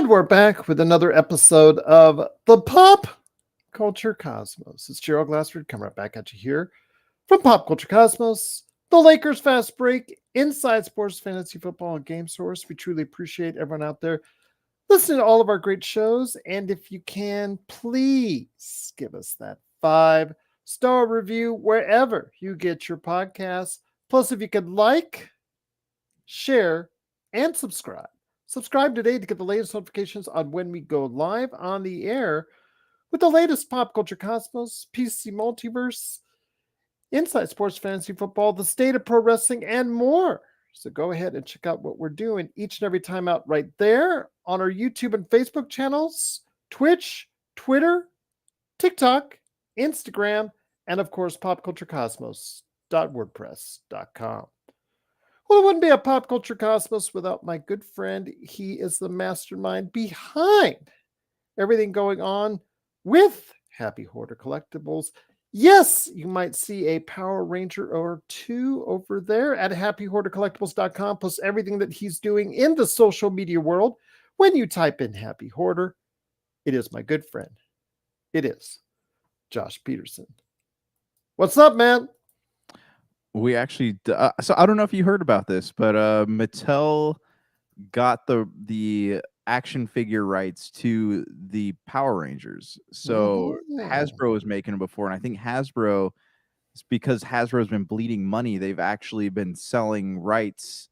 And we're back with another episode of the Pop Culture Cosmos. It's Gerald Glassford coming right back at you here from Pop Culture Cosmos, the Lakers Fast Break, Inside Sports Fantasy Football and Game Source. We truly appreciate everyone out there listening to all of our great shows. And if you can, please give us that 5-star review wherever you get your podcasts. Plus, if you could share, and subscribe. Subscribe today to get the latest notifications on when we go live on the air with the latest Pop Culture Cosmos, PC Multiverse, Inside Sports Fantasy Football, the state of pro wrestling, and more. So go ahead and check out what we're doing each and every time out right there on our YouTube and Facebook channels, Twitch, Twitter, TikTok, Instagram, and of course, popculturecosmos.wordpress.com. Well, it wouldn't be a Pop Culture Cosmos without my good friend. He is the mastermind behind everything going on with Happy Hoarder Collectibles. Yes, you might see a Power Ranger or two over there at happyhoardercollectibles.com, plus everything that he's doing in the social media world. When you type in Happy Hoarder, it is my good friend. It is Josh Peterson. What's up, man? We actually, so I don't know if you heard about this, but Mattel got the action figure rights to the Power Rangers. So Hasbro was making them before, and I think Hasbro, it's because Hasbro's been bleeding money. They've actually been selling rights,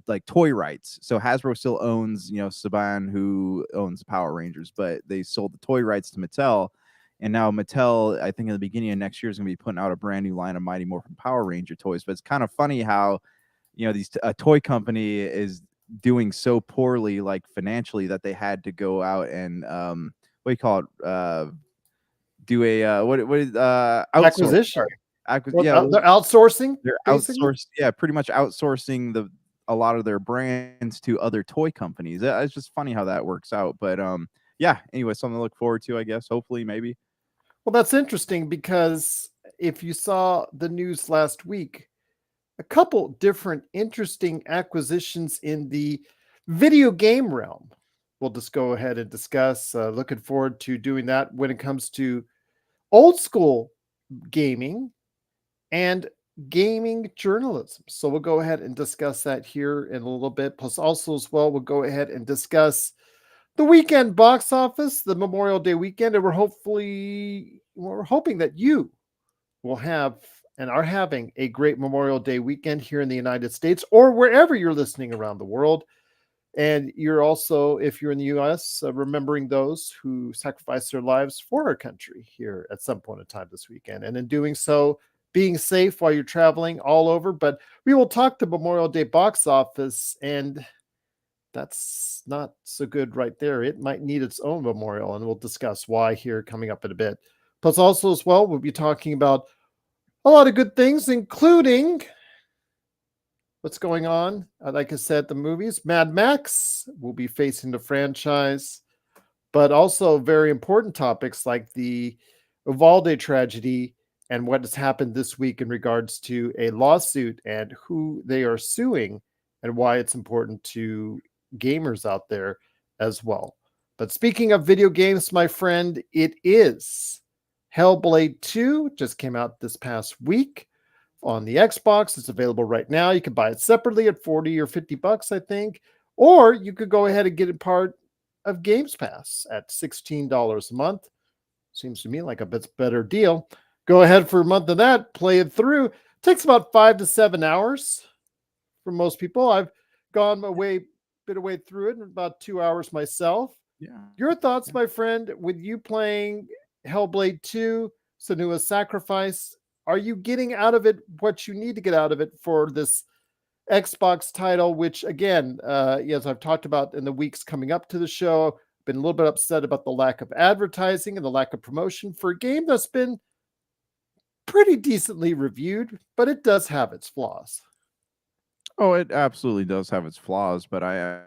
like toy rights. So Hasbro still owns, Saban, who owns the Power Rangers, but they sold the toy rights to Mattel. And now Mattel, I think in the beginning of next year, is going to be putting out a brand new line of Mighty Morphin Power Ranger toys. But it's kind of funny how, a toy company is doing so poorly, like financially, that they had to go out and what do you call it? Do a Acquisition. Yeah, they're outsourcing. They're basically? outsourced. Yeah, pretty much outsourcing a lot of their brands to other toy companies. It's just funny how that works out. But yeah. Anyway, something to look forward to, I guess. Hopefully, maybe. Well, that's interesting because if you saw the news last week, a couple different interesting acquisitions in the video game realm. We'll just go ahead and discuss. Looking forward to doing that when it comes to old school gaming and gaming journalism. So we'll go ahead and discuss that here in a little bit. Plus, also as well, we'll go ahead and discuss the weekend box office, the Memorial Day weekend, and we're hoping that you will have and are having a great Memorial Day weekend here in the United States or wherever you're listening around the world. And you're also, if you're in the U.S., remembering those who sacrificed their lives for our country here at some point in time this weekend. And in doing so, being safe while you're traveling all over. But we will talk the Memorial Day box office, and that's not so good right there. It might need its own memorial, and we'll discuss why here coming up in a bit. Plus, also as well, we'll be talking about a lot of good things, including what's going on. Like I said, the movies. Mad Max will be facing the franchise, but also very important topics like the Uvalde tragedy and what has happened this week in regards to a lawsuit and who they are suing and why it's important to gamers out there as well. But speaking of video games, my friend, it is Hellblade 2, just came out this past week on the Xbox. It's available right now. You can buy it separately at 40 or 50 bucks, I think, or you could go ahead and get it part of Games Pass at $16 a month. Seems to me like a bit better deal. Go ahead for a month of that, play it through. It takes about 5 to 7 hours for most people. I've gone a bit away through it in about 2 hours myself. Yeah. Your thoughts, my friend, with you playing Hellblade 2, Senua's Sacrifice? Are you getting out of it what you need to get out of it for this Xbox title, which again, as I've talked about in the weeks coming up to the show, been a little bit upset about the lack of advertising and the lack of promotion for a game that's been pretty decently reviewed, but it does have its flaws. Oh, it absolutely does have its flaws, but I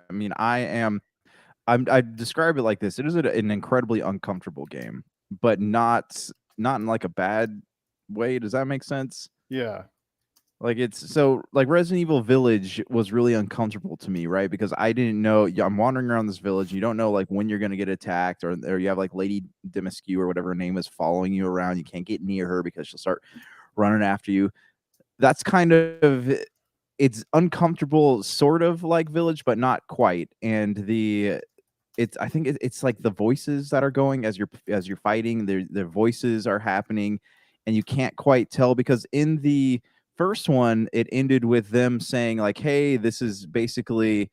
describe it like this. It is an incredibly uncomfortable game, but not in like a bad way. Does that make sense? Yeah. Like it's so like Resident Evil Village was really uncomfortable to me, right? Because I didn't know. Yeah, I'm wandering around this village. You don't know like when you're gonna get attacked, or you have like Lady Dimitrescu or whatever her name is following you around. You can't get near her because she'll start running after you. That's kind of it's uncomfortable, sort of like Village, but not quite. And it's I think it's like the voices that are going as you're fighting. Their voices are happening, and you can't quite tell because in the first one it ended with them saying like, "Hey, this is basically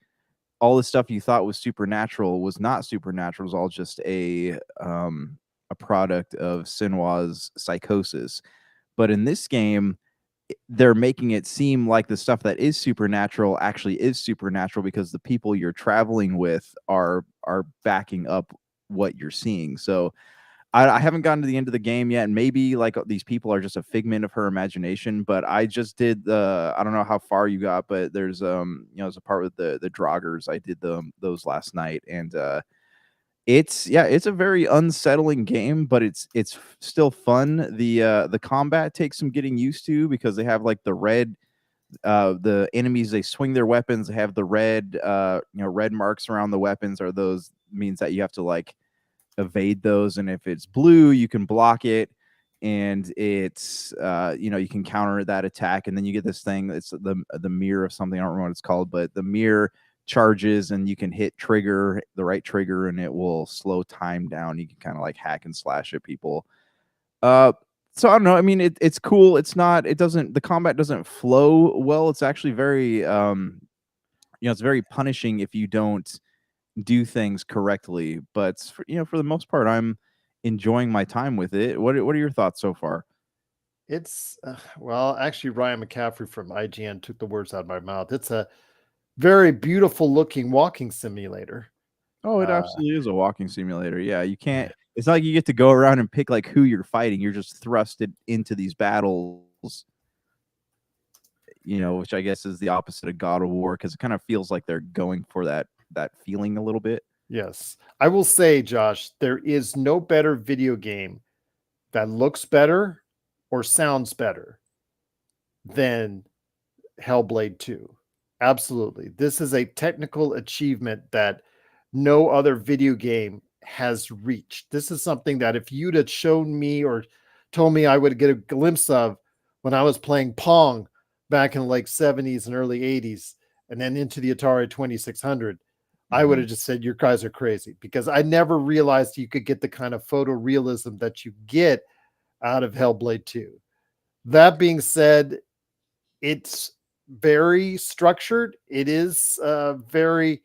all the stuff you thought was supernatural was not supernatural. It was all just a product of Senua's psychosis." But in this game, they're making it seem like the stuff that is supernatural actually is supernatural because the people you're traveling with are backing up what you're seeing. So I haven't gotten to the end of the game yet, and maybe like these people are just a figment of her imagination. But I just did the I don't know how far you got, but there's there's a part with the Draugrs. I did those last night, and it's a very unsettling game, but it's still fun. The combat takes some getting used to because they have like the enemies, they swing their weapons, they have the red red marks around the weapons, are those means that you have to like evade those, and if it's blue you can block it, and it's you can counter that attack, and then you get this thing that's the mirror of something. I don't remember what it's called, but the mirror charges and you can hit the right trigger, and it will slow time down. You can kind of like hack and slash at people. uh so I don't know. I mean, it's cool. It doesn't, the combat doesn't flow well. It's actually very it's very punishing if you don't do things correctly. But for the most part, I'm enjoying my time with it. What are your thoughts so far? It's well, actually, Ryan McCaffrey from IGN took the words out of my mouth. It's a very beautiful looking walking simulator. Oh, it Uh, absolutely is a walking simulator. Yeah, you can't. It's not like you get to go around and pick like who you're fighting. You're just thrusted into these battles, which I guess is the opposite of God of War because it kind of feels like they're going for that feeling a little bit. yes, I will say, Josh, there is no better video game that looks better or sounds better than Hellblade 2. Absolutely. This is a technical achievement that no other video game has reached. This is something that if you'd have shown me or told me I would get a glimpse of when I was playing Pong back in the like 70s and early 80s and then into the Atari 2600, I would Mhm. have just said, "You guys are crazy," because I never realized you could get the kind of photorealism that you get out of Hellblade 2. That being said, it's very structured. It is very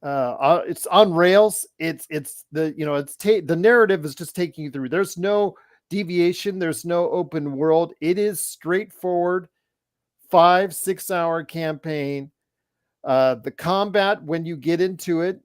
it's on rails. It's the the narrative is just taking you through. There's no deviation. There's no open world. It is straightforward 5-6 hour campaign. The combat when you get into it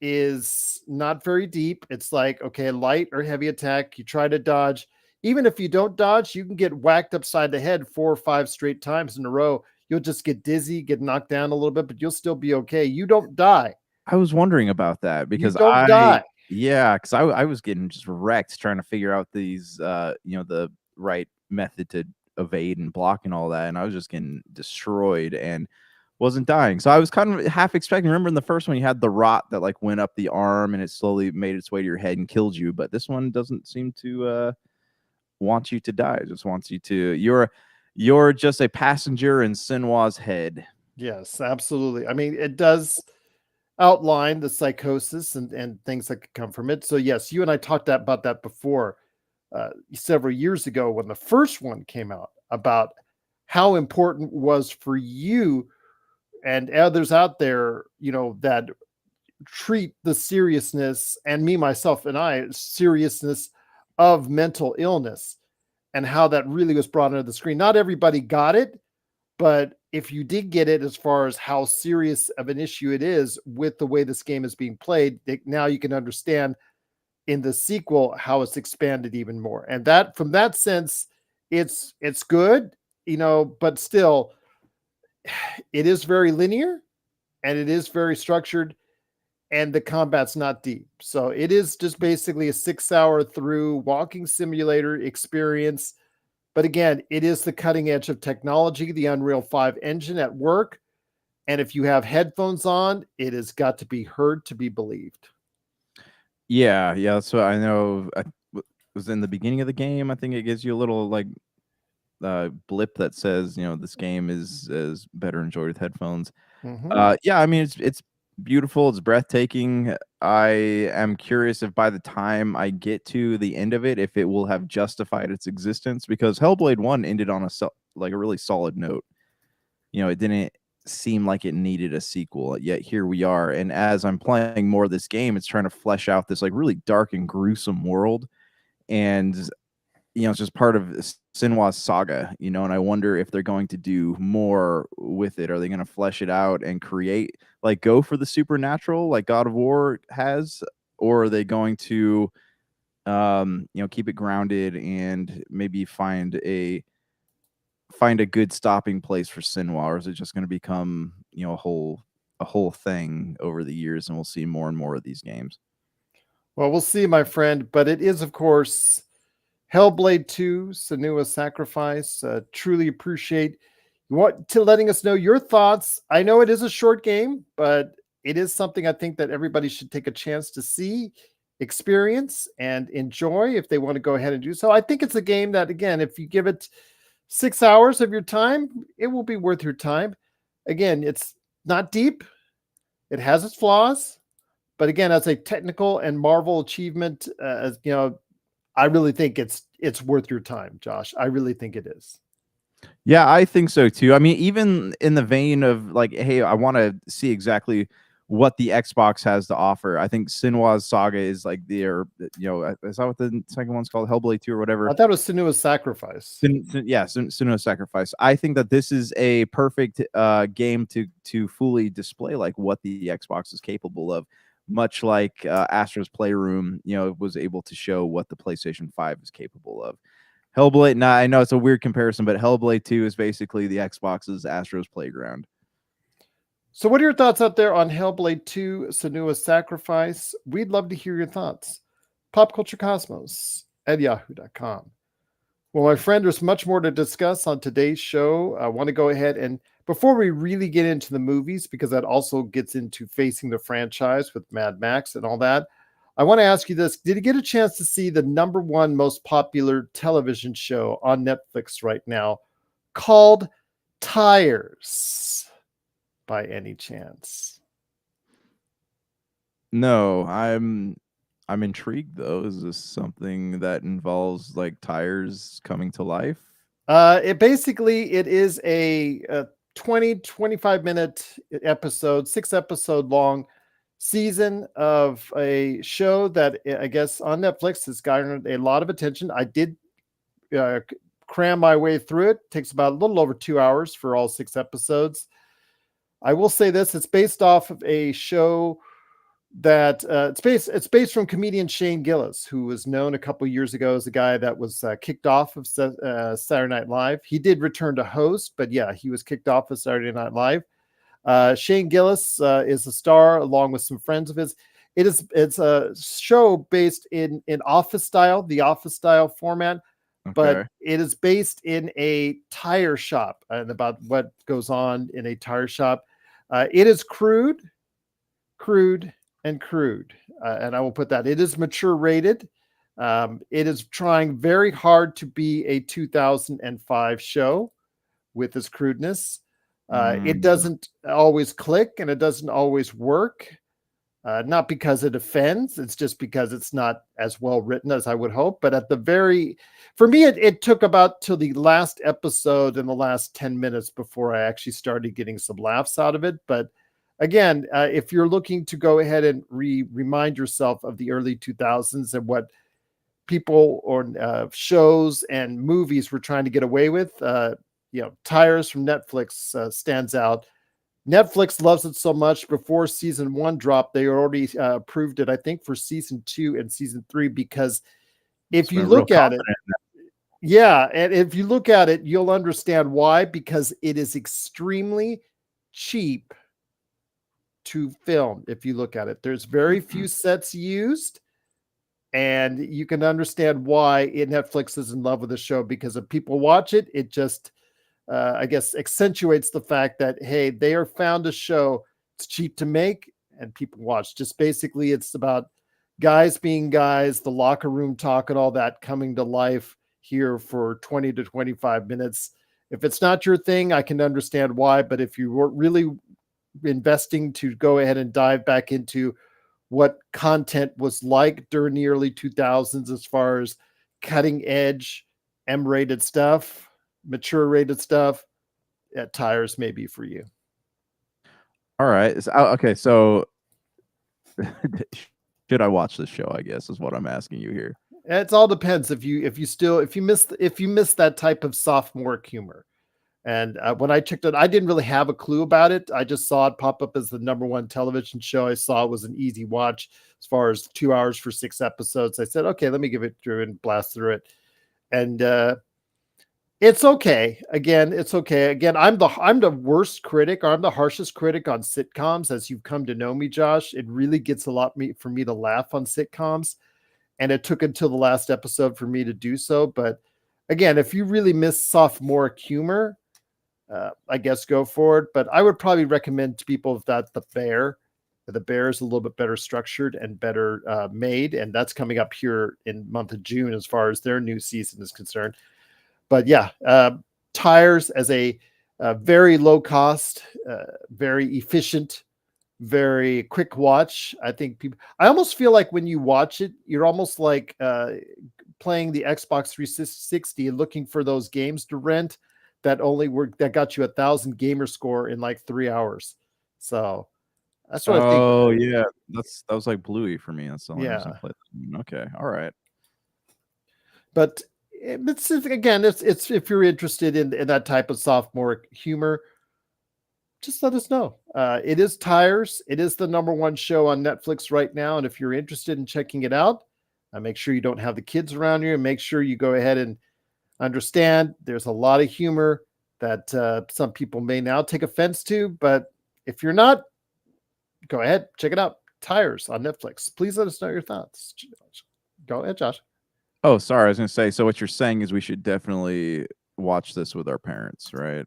is not very deep. It's like, okay, light or heavy attack. You try to dodge. Even if you don't dodge, you can get whacked upside the head 4 or 5 straight times in a row. You'll just get dizzy, get knocked down a little bit, but you'll still be okay. You don't die. I was wondering about that You because don't die. I was getting just wrecked trying to figure out these the right method to evade and block and all that, and I was just getting destroyed and wasn't dying. So I was kind of half expecting. Remember in the first one you had the rot that like went up the arm and it slowly made its way to your head and killed you, but this one doesn't seem to want you to die. It just wants you to you're just a passenger in Senua's head. Yes, absolutely. I mean, it does outline the psychosis and things that could come from it. So yes, you and I talked about that before several years ago when the first one came out about how important it was for you and others out there, that treat the seriousness and me, myself, and I seriousness of mental illness and how that really was brought into the screen. Not everybody got it, but if you did get it, as far as how serious of an issue it is with the way this game is being played, now you can understand in the sequel how it's expanded even more. And that, from that sense, it's good, but still, it is very linear and it is very structured, and the combat's not deep. So it is just basically a 6 hour through walking simulator experience, But again, it is the cutting edge of technology, the Unreal 5 engine at work. And if you have headphones on, it has got to be heard to be believed. Yeah, yeah, that's what I know. Was in the beginning of the game. I think it gives you a little like blip that says, this game is better enjoyed with headphones. Mhm. Yeah, I mean it's beautiful, it's breathtaking. I am curious if by the time I get to the end of it, if it will have justified its existence, because Hellblade 1 ended on like a really solid note. It didn't seem like it needed a sequel, yet here we are. And as I'm playing more of this game, it's trying to flesh out this like really dark and gruesome world. And it's just part of Senua's saga, and I wonder if they're going to do more with it. Are they going to flesh it out and create, like, go for the supernatural like God of War has, or are they going to, keep it grounded and maybe find a good stopping place for Senua, or is it just going to become, a whole thing over the years, and we'll see more and more of these games? Well, we'll see, my friend. But it is, of course, Hellblade 2, Senua's Sacrifice. Truly appreciate you want to letting us know your thoughts. I know it is a short game, but it is something I think that everybody should take a chance to see, experience, and enjoy if they want to go ahead and do so. I think it's a game that, again, if you give it 6 hours of your time, it will be worth your time. Again, it's not deep. It has its flaws, but again, as a technical and Marvel achievement, I really think it's worth your time, Josh. I really think it is. Yeah, I think so too. I mean, even in the vein of like, hey, I want to see exactly what the Xbox has to offer. I think Senua's Saga is like is that what the second one's called? Hellblade 2 or whatever. I thought it was Senua's Sacrifice. Senua's Sacrifice. I think that this is a perfect game to fully display like what the Xbox is capable of, much like Astro's Playroom, was able to show what the PlayStation 5 is capable of. Hellblade, nah, I know it's a weird comparison, but Hellblade 2 is basically the Xbox's Astro's Playground. So what are your thoughts out there on Hellblade 2, Senua's Sacrifice? We'd love to hear your thoughts. popculturecosmos@yahoo.com. Well, my friend, there's much more to discuss on today's show. I want to go ahead and, before we really get into the movies, because that also gets into facing the franchise with Mad Max and all that, I want to ask you this. Did you get a chance to see the #1 most popular television show on Netflix right now called Tires by any chance? No, I'm intrigued though. Is this something that involves like tires coming to life? It is a 20-25 minute episode, 6 episode long season of a show that I guess on Netflix has garnered a lot of attention. I did cram my way through it. Takes about a little over 2 hours for all 6 episodes. I will say this: it's based off of a show that it's based from comedian Shane Gillis, who was known a couple years ago as a guy that was kicked off of Saturday Night Live. He did return to host, but yeah, he was kicked off of Saturday Night Live. Shane Gillis is a star along with some friends of his. It's a show based in office style, the office style format, but Okay. it is based in a tire shop and about what goes on in a tire shop. It is crude, and crude. And I will put that. It is mature rated. It is trying very hard to be a 2005 show with its crudeness. It Mm, doesn't always click and it doesn't always work. Not because it offends, it's just because it's not as well written as I would hope. But for me, it took about till the last episode in the last 10 minutes before I actually started getting some laughs out of it. But again, if you're looking to go ahead and remind yourself of the early 2000s and what people or shows and movies were trying to get away with, Tires from Netflix stands out. Netflix loves it so much. Before season 1 dropped, they already approved it, I think, for season 2 and season 3, because if it's you been real look at it, confident. yeah, and if you look at it, you'll understand why, because it is extremely cheap to film. If you look at it, there's very few sets used. And you can understand why Netflix is in love with the show, because if people watch it, it just, I guess, accentuates the fact that, hey, they are found a show. It's cheap to make and people watch. Just basically, it's about guys being guys, the locker room talk and all that coming to life here for 20 to 25 minutes. If it's not your thing, I can understand why. But if you were really investing to go ahead and dive back into what content was like during the early 2000s as far as cutting edge M-rated stuff, mature rated stuff, Tires may be for you. All right. Okay. So should I watch this show? I guess is what I'm asking you here. It all depends if you miss that type of sophomore humor. And when I checked it, I didn't really have a clue about it. I just saw it pop up as the #1 television show. I saw it was an easy watch as far as 2 hours for 6 episodes. I said, okay, let me give it through and blast through it. And it's okay. Again, it's okay. Again, I'm the worst critic, or I'm the harshest critic on sitcoms, as you've come to know me, Josh. It really gets a lot for me to laugh on sitcoms. And it took until the last episode for me to do so. But again, if you really miss sophomore humor, I guess go for it. But I would probably recommend to people that The Bear is a little bit better structured and better made. And that's coming up here in month of June as far as their new season is concerned. But yeah, Tires as a very low cost, very efficient, very quick watch. I think I almost feel like when you watch it, you're almost like playing the Xbox 360 and looking for those games to rent that got you 1,000 gamer score in like 3 hours. So that's what I think. Oh yeah, that was like Bluey for me. That's the only reason I Yeah. played that. Okay, all right. But it's again, it's if you're interested in that type of sophomore humor, just let us know. It is Tires. It is the #1 show on Netflix right now. And if you're interested in checking it out, make sure you don't have the kids around you, and make sure you go ahead and understand there's a lot of humor that some people may now take offense to. But if you're not, go ahead, check it out. Tires on Netflix. Please let us know your thoughts. Go ahead, Josh. Oh, sorry. I was going to say, so what you're saying is we should definitely watch this with our parents, right?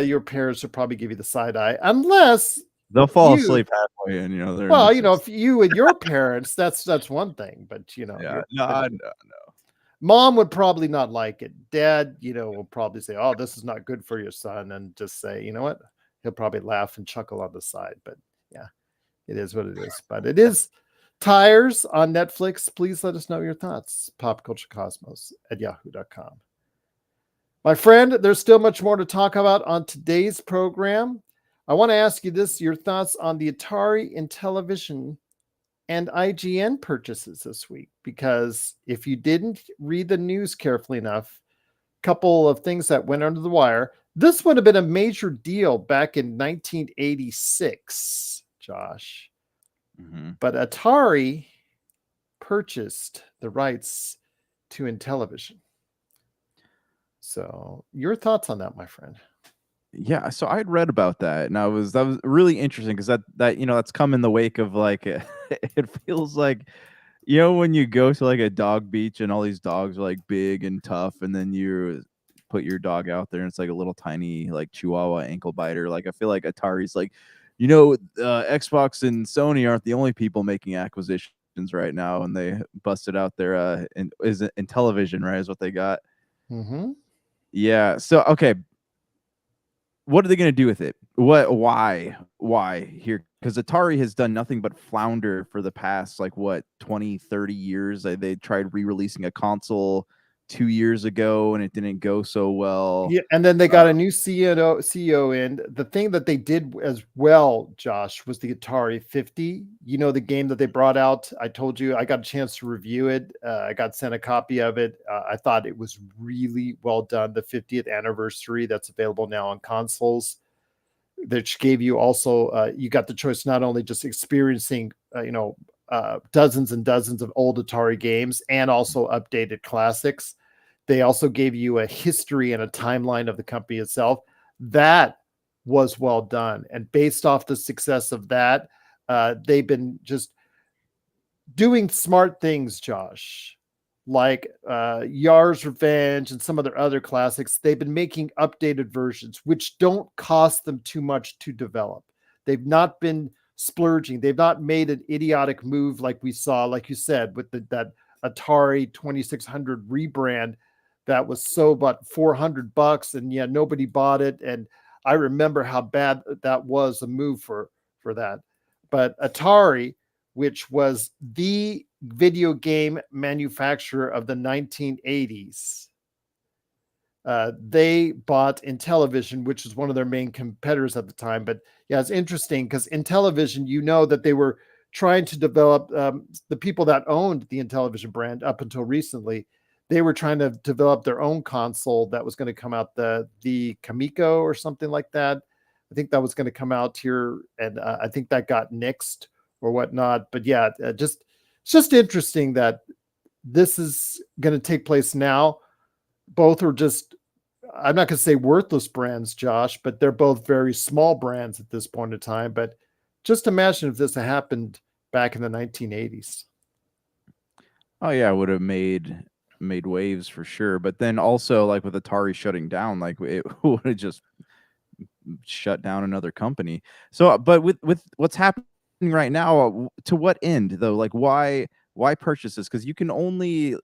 Your parents would probably give you the side eye, unless they'll fall asleep halfway, and they're well, if you and your parents, that's one thing. But yeah, no. Mom would probably not like it. Dad, will probably say, "Oh, this is not good for your son," and just say, "You know what?" He'll probably laugh and chuckle on the side. But yeah, it is what it is. But it is Tires on Netflix. Please let us know your thoughts. popculturecosmos@yahoo.com. My friend, there's still much more to talk about on today's program. I want to ask you your thoughts on the Atari, Intellivision, and IGN purchases this week, because if you didn't read the news carefully enough, a couple of things that went under the wire. This would have been a major deal back in 1986, Josh. Mm-hmm. But Atari purchased the rights to Intellivision. So your thoughts on that, my friend? Yeah, so I'd read about that, and that was really interesting, because that that's come in the wake of like it feels like, when you go to like a dog beach and all these dogs are like big and tough, and then you put your dog out there and it's like a little tiny like Chihuahua ankle biter. Like I feel like Atari's like, Xbox and Sony aren't the only people making acquisitions right now, and they busted out their Intellivision, right? Is what they got. Mm-hmm. Yeah. So okay. What are they going to do with it? Why here? Because Atari has done nothing but flounder for the past 20, 30 years. They tried re-releasing a console 2 years ago and it didn't go so well. Yeah, and then they got a new CEO in. The thing that they did as well, Josh, was the Atari 50. The game that they brought out. I told you I got a chance to review it. I got sent a copy of it. I thought it was really well done. The 50th anniversary that's available now on consoles, which gave you also you got the choice not only just experiencing dozens and dozens of old Atari games and also updated classics. They also gave you a history and a timeline of the company itself. That was well done. And based off the success of that, they've been just doing smart things, Josh, like Yar's Revenge and some of their other classics. They've been making updated versions, which don't cost them too much to develop. They've not been splurging. They've not made an idiotic move like we saw, like you said, with that Atari 2600 rebrand that was so about $400, and yeah, nobody bought it. And I remember how bad that was a move for that. But Atari, which was the video game manufacturer of the 1980s, they bought Intellivision, which is one of their main competitors at the time. But yeah, it's interesting because Intellivision, you know, that they were trying to develop the people that owned the Intellivision brand up until recently. They were trying to develop their own console that was going to come out, the Kamiko or something like that. I think that was going to come out here, and I think that got nixed or whatnot. But yeah, it's just interesting that this is going to take place now. Both are just, I'm not going to say worthless brands, Josh, but they're both very small brands at this point in time. But just imagine if this had happened back in the 1980s. Oh yeah, it would have made waves for sure. But then also, like with Atari shutting down, like it would have just shut down another company. So, but with what's happening right now, to what end though? Like why purchase this? Because you can only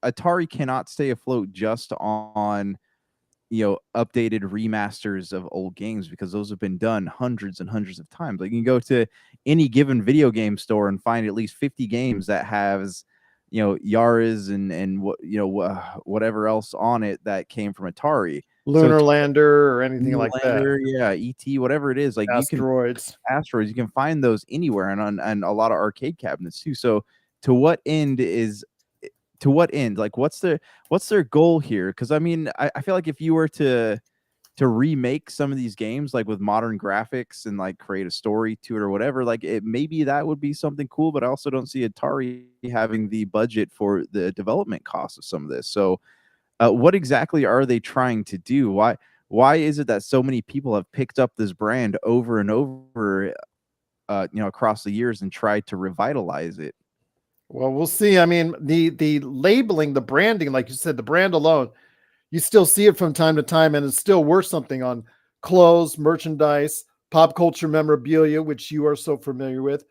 Atari cannot stay afloat just on updated remasters of old games, because those have been done hundreds and hundreds of times. Like you can go to any given video game store and find at least 50 games that has Yaris and whatever else on it that came from Atari. Lunar Lander or anything like that. Yeah, ET, whatever it is, like Asteroids. You can find those anywhere, and a lot of arcade cabinets too. So to what end? Like what's their goal here? Because I mean, I feel like if you were to remake some of these games like with modern graphics and like create a story to it or whatever, like maybe that would be something cool. But I also don't see Atari having the budget for the development costs of some of this. So what exactly are they trying to do? Why is it that so many people have picked up this brand over and over across the years and tried to revitalize it? Well, we'll see. I mean, the labeling, the branding, like you said, the brand alone, you still see it from time to time, and it's still worth something on clothes, merchandise, pop culture memorabilia, which you are so familiar with.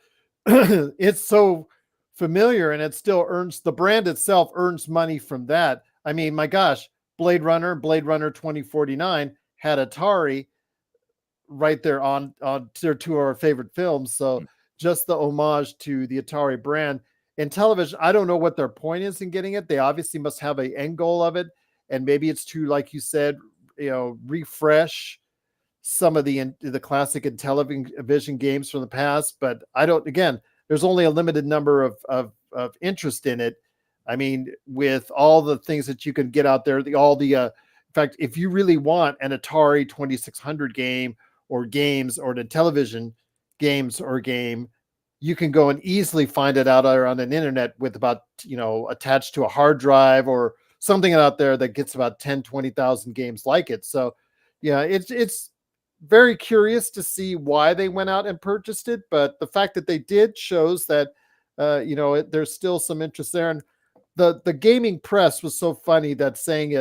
It's so familiar, and it still earns, the brand itself earns money from that. I mean, my gosh, Blade Runner 2049 had Atari right there on their two of our favorite films. So just the homage to the Atari brand. Intellivision, I don't know what their point is in getting it. They obviously must have an end goal of it, and maybe it's to, like you said, refresh some of the classic Intellivision games from the past. But I don't. Again, there's only a limited number of interest in it. I mean, with all the things that you can get out there, in fact, if you really want an Atari 2600 game or games, or an Intellivision games or game, you can go and easily find it out there on an internet with about, attached to a hard drive or something out there that gets about 10, 20,000 games like it. So yeah, it's very curious to see why they went out and purchased it. But the fact that they did shows that, there's still some interest there. And the gaming press was so funny that saying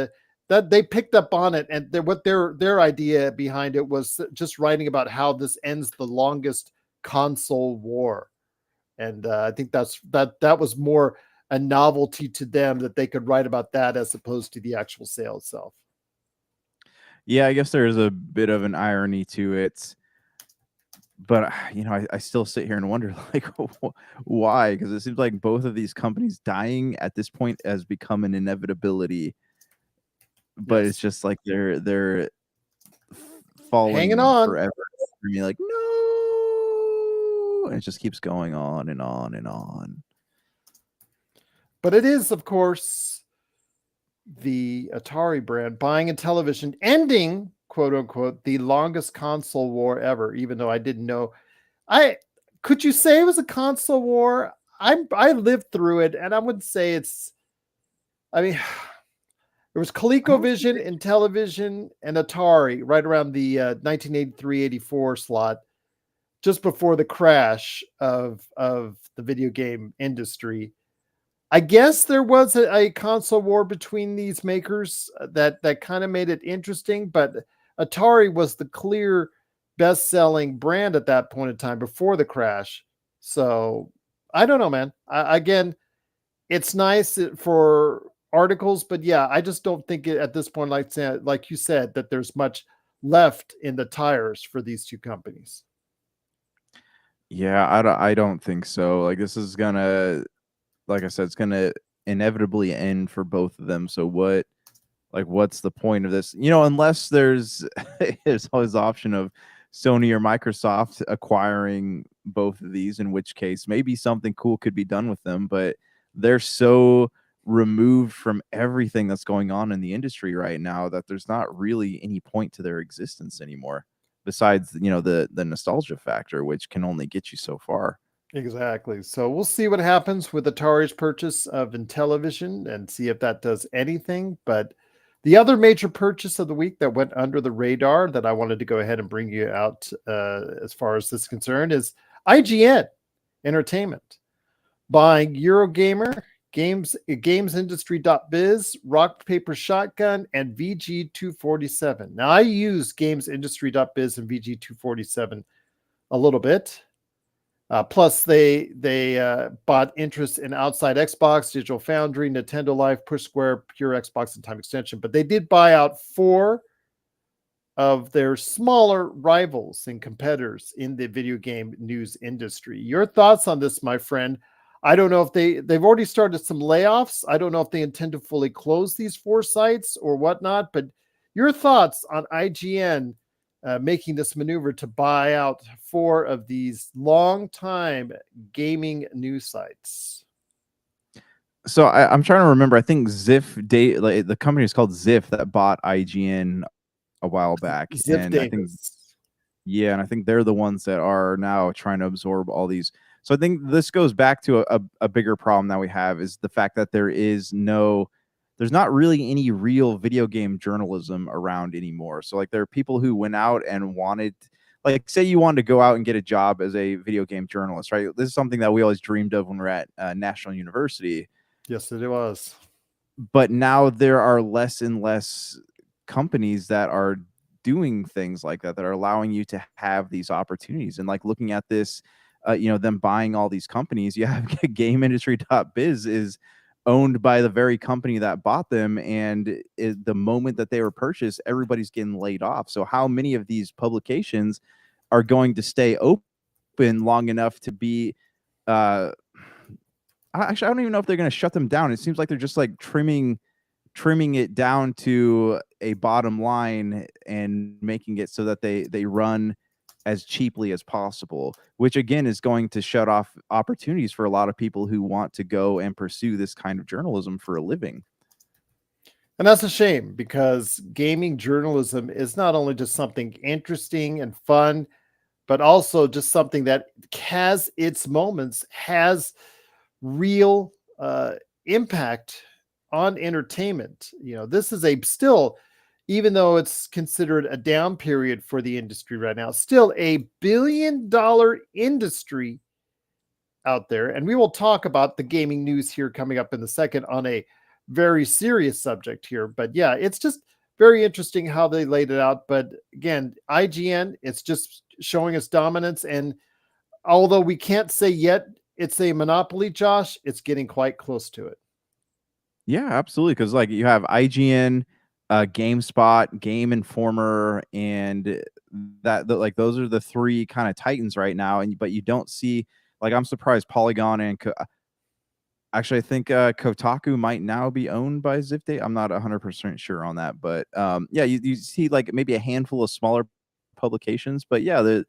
that they picked up on it, and what their idea behind it was just writing about how this ends the longest console war. And I think that was more a novelty to them, that they could write about that as opposed to the actual sale itself. Yeah, I guess there's a bit of an irony to it, but I still sit here and wonder, like, why? Because it seems like both of these companies dying at this point has become an inevitability. But Yes. it's just like they're falling Hanging on forever. I mean, like, no, and it just keeps going on and on and on. But it is, of course, the Atari brand buying Intellivision, ending, quote unquote, the longest console war ever. Even though I didn't know, could you say it was a console war? I lived through it, and I would say it's. I mean, there was ColecoVision, Intellivision, and Atari right around the 1983-84 slot. just before the crash of the video game industry. I guess there was a console war between these makers that kind of made it interesting, but Atari was the clear best-selling brand at that point in time before the crash. So I don't know, man. Again, it's nice for articles, but yeah, I just don't think at this point, like you said, that there's much left in the tires for these two companies. Yeah, I don't think so. Like this is gonna, like I said, it's gonna inevitably end for both of them. So what's the point of this? Unless there's always the option of Sony or Microsoft acquiring both of these, in which case maybe something cool could be done with them, but they're so removed from everything that's going on in the industry right now that there's not really any point to their existence anymore, besides the nostalgia factor, which can only get you so far. Exactly. So we'll see what happens with Atari's purchase of Intellivision and see if that does anything. But the other major purchase of the week that went under the radar that I wanted to go ahead and bring you out as far as this is concerned is IGN Entertainment buying Eurogamer, GamesIndustry.biz, Rock Paper Shotgun, and VG247. Now I use GamesIndustry.biz and VG247 a little bit. Plus, they bought interest in Outside Xbox, Digital Foundry, Nintendo Life, Push Square, Pure Xbox, and Time Extension. But they did buy out 4 of their smaller rivals and competitors in the video game news industry. Your thoughts on this, my friend? I don't know if they've already started some layoffs. I don't know if they intend to fully close these 4 sites or whatnot. But your thoughts on IGN making this maneuver to buy out 4 of these long-time gaming news sites? So I'm trying to remember. I think like, the company is called Ziff that bought IGN a while back, Ziff and I think Davis. yeah, and I think they're the ones that are now trying to absorb all these. So I think this goes back to a bigger problem that we have, is the fact that there's not really any real video game journalism around anymore. So like there are people who went out and wanted, like say you wanted to go out and get a job as a video game journalist, right? This is something that we always dreamed of when we're at National University. Yes, it was. But now there are less and less companies that are doing things like that are allowing you to have these opportunities. And like looking at this, them buying all these companies, you have GameIndustry.biz is owned by the very company that bought them, and the moment that they were purchased, everybody's getting laid off. So how many of these publications are going to stay open long enough to be actually, I don't even know if they're going to shut them down. It seems like they're just like trimming it down to a bottom line and making it so that they run as cheaply as possible, which again is going to shut off opportunities for a lot of people who want to go and pursue this kind of journalism for a living. And that's a shame, because gaming journalism is not only just something interesting and fun, but also just something that has its moments, has real impact on entertainment. This is still, even though it's considered a down period for the industry right now, still a billion-dollar industry out there. And we will talk about the gaming news here coming up in the second on a very serious subject here. But yeah, it's just very interesting how they laid it out. But again, IGN, it's just showing its dominance. And although we can't say yet it's a monopoly, Josh, it's getting quite close to it. Yeah, absolutely. Because like you have IGN, GameSpot, Game Informer, and like those are the 3 kind of titans right now. But you don't see, like, I'm surprised Polygon and actually I think Kotaku might now be owned by Ziff. I'm not 100% sure on that, but yeah, you see like maybe a handful of smaller publications. But yeah,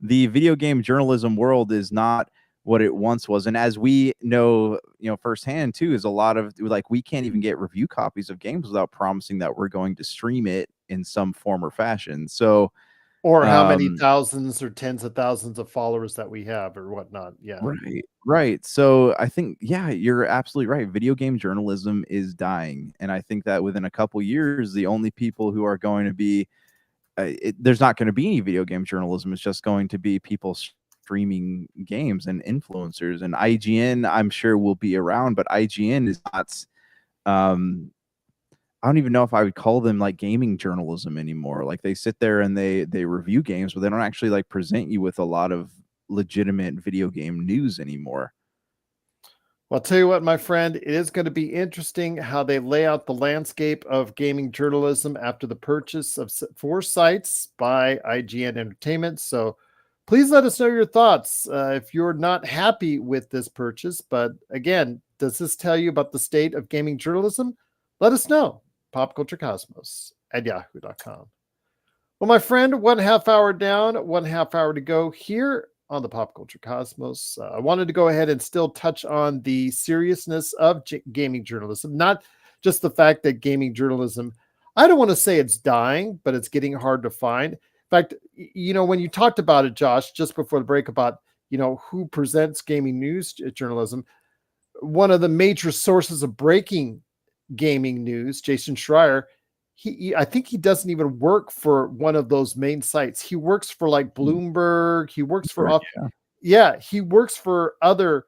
the video game journalism world is not what it once was. And as we know, firsthand too, is a lot of like, we can't even get review copies of games without promising that we're going to stream it in some form or fashion. So, or how many thousands or tens of thousands of followers that we have or whatnot. Yeah. Right. So I think, yeah, you're absolutely right. Video game journalism is dying. And I think that within a couple years, the only people who are going to be there's not going to be any video game journalism. It's just going to be people streaming games and influencers. And IGN, I'm sure, will be around, but IGN is not. I don't even know if I would call them like gaming journalism anymore. Like they sit there and they review games, but they don't actually like present you with a lot of legitimate video game news anymore. Well, I'll tell you what, my friend, it is going to be interesting how they lay out the landscape of gaming journalism after the purchase of 4 sites by IGN Entertainment. So please let us know your thoughts if you're not happy with this purchase. But again, does this tell you about the state of gaming journalism? Let us know. popculturecosmos@yahoo.com. Well, my friend, 1/2 hour down, 1/2 hour to go here on the Pop Culture Cosmos. I wanted to go ahead and still touch on the seriousness of gaming journalism, not just the fact that gaming journalism, I don't want to say it's dying, but it's getting hard to find. In fact, when you talked about it, Josh, just before the break about, who presents gaming news journalism, one of the major sources of breaking gaming news, Jason Schreier, I think he doesn't even work for one of those main sites. He works for like Bloomberg. He works for he works for other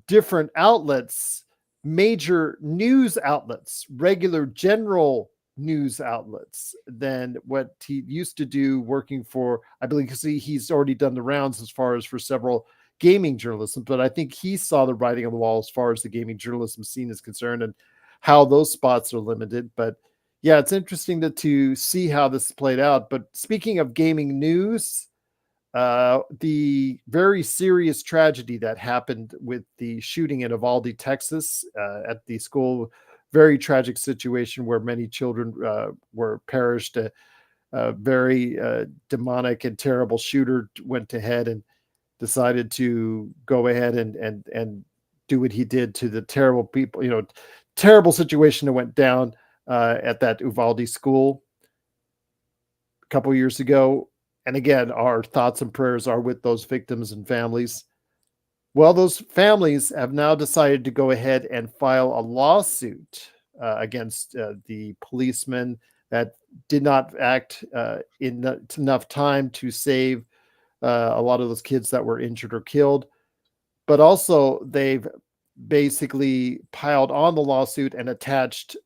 different outlets, major news outlets, regular general news outlets than what he used to do working for, I believe, because he's already done the rounds as far as for several gaming journalism. But I think he saw the writing on the wall as far as the gaming journalism scene is concerned and how those spots are limited. But yeah, it's interesting to see how this played out. But speaking of gaming news, the very serious tragedy that happened with the shooting in Uvalde, Texas, at the school, very tragic situation where many children were perished. A very demonic and terrible shooter went ahead and decided to go ahead and do what he did to the terrible people, terrible situation that went down at that Uvalde school a couple years ago. And again, our thoughts and prayers are with those victims and families. Well, those families have now decided to go ahead and file a lawsuit against the policeman that did not act in enough time to save a lot of those kids that were injured or killed. But also, they've basically piled on the lawsuit and attached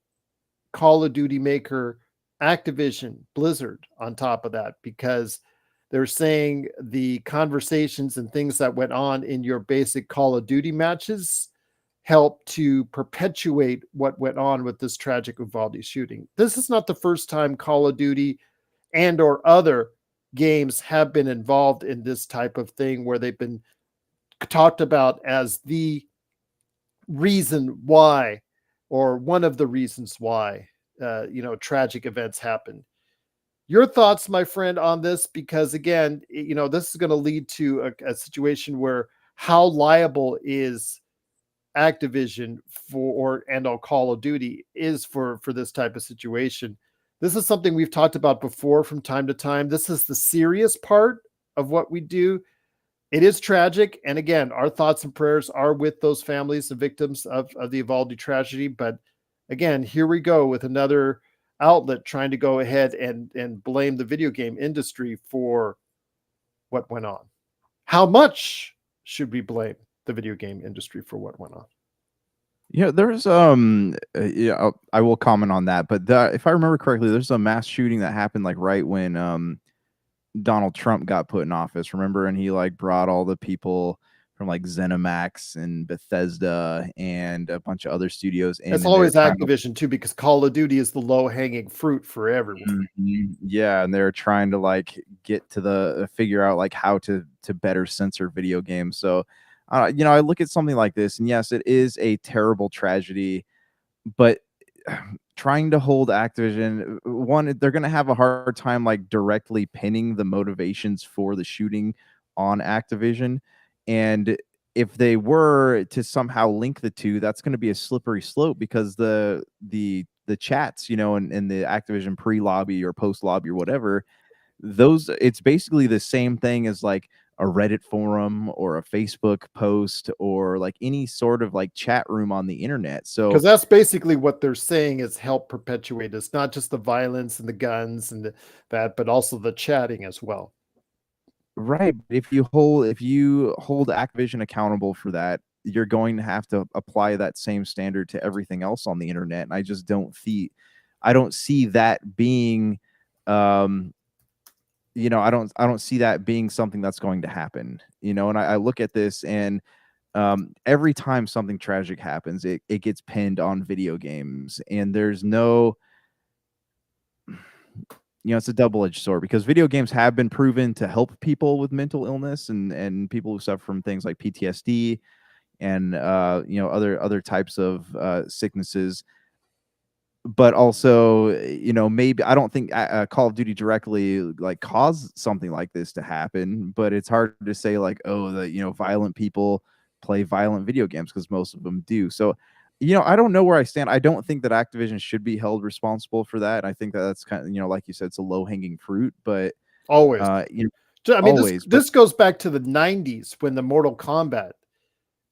Call of Duty maker Activision, Blizzard on top of that, because they're saying the conversations and things that went on in your basic Call of Duty matches help to perpetuate what went on with this tragic Uvalde shooting. This is not the first time Call of Duty and or other games have been involved in this type of thing where they've been talked about as the reason why, or one of the reasons why, tragic events happen. Your thoughts, my friend, on this? Because again, this is going to lead to a situation where how liable is Activision for, and all Call of Duty is for this type of situation. This is something we've talked about before from time to time. This is the serious part of what we do. It is tragic. And again, our thoughts and prayers are with those families and victims of the Uvalde tragedy. But again, here we go with another outlet trying to go ahead and blame the video game industry for what went on. How much should we blame the video game industry for what went on? Yeah, there's I will comment on that, but if I remember correctly, there's a mass shooting that happened like right when Donald Trump got put in office, remember? And he like brought all the people from like ZeniMax and Bethesda and a bunch of other studios in. It's always Activision too, because Call of Duty is the low-hanging fruit for everyone. Yeah, and they're trying to like get to figure out like how to better censor video games. So I look at something like this, and yes, it is a terrible tragedy, but trying to hold Activision, one, they're going to have a hard time like directly pinning the motivations for the shooting on Activision. And if they were to somehow link the two, that's going to be a slippery slope, because the chats, in the Activision pre-lobby or post-lobby or whatever, it's basically the same thing as like, a Reddit forum or a Facebook post or like any sort of like chat room on the internet. So Because that's basically what they're saying is help perpetuate. It's not just the violence and the guns and that, but also the chatting as well. right, if you hold Activision accountable for that, you're going to have to apply that same standard to everything else on the internet. And I don't see that being I don't see that being something that's going to happen. And I look at this and every time something tragic happens, it gets pinned on video games. And there's no, it's a double-edged sword because video games have been proven to help people with mental illness and people who suffer from things like PTSD and other types of sicknesses. But also, maybe I don't think Call of Duty directly like caused something like this to happen, but it's hard to say like, oh, violent people play violent video games because most of them do. So, I don't know where I stand. I don't think that Activision should be held responsible for that. I think that that's kind of, like you said, it's a low hanging fruit, but Always. uh, I mean, always, this goes back to the 90s when the Mortal Kombat